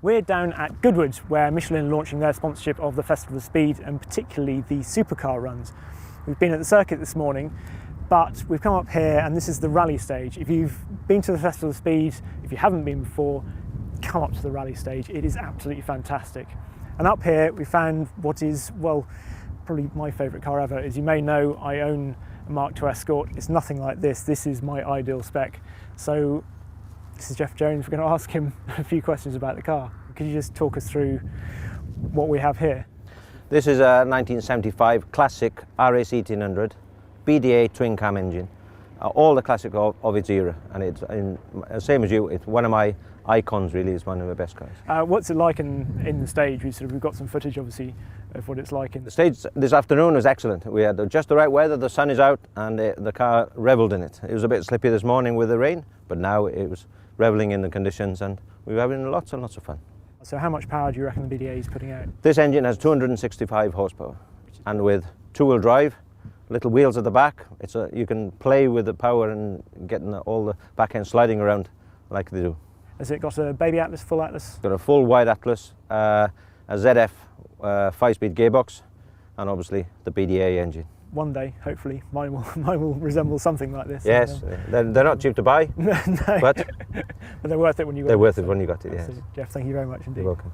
We're down at Goodwood, where Michelin are launching their sponsorship of the Festival of Speed and particularly the supercar runs. We've been at the circuit this morning, but we've come up here and this is the rally stage. If you've been to the Festival of Speed, if you haven't been before, come up to the rally stage. It is absolutely fantastic. And up here we found what is, well, probably my favourite car ever. As you may know, I own a Mark II Escort. It's nothing like this. This is my ideal spec. So this is Jeff Jones. We're going to ask him a few questions about the car. Could you just talk us through what we have here? This is a 1975 classic RS1800 BDA twin cam engine. All the classic of its era, and it's same as you. It's one of my icons. Really, it's one of the best cars. What's it like in the stage? We've got some footage, obviously, of what it's like in the stage. This afternoon was excellent. We had just the right weather. The sun is out, and the car revelled in it. It was a bit slippy this morning with the rain, but now it was revelling in the conditions, and we were having lots and lots of fun. So, how much power do you reckon the BDA is putting out? This engine has 265 horsepower, and with two-wheel drive. Little wheels at the back. You can play with the power and getting all the back end sliding around like they do. Has it got a baby Atlas, full Atlas? It's got a full wide Atlas, a ZF 5-speed gearbox, and obviously the BDA engine. One day, hopefully, mine will resemble something like this. Yes, they're not cheap to buy, no. but they're worth it when you got it. They're worth it when you got it. Yes. So, Jeff, thank you very much indeed. You're welcome.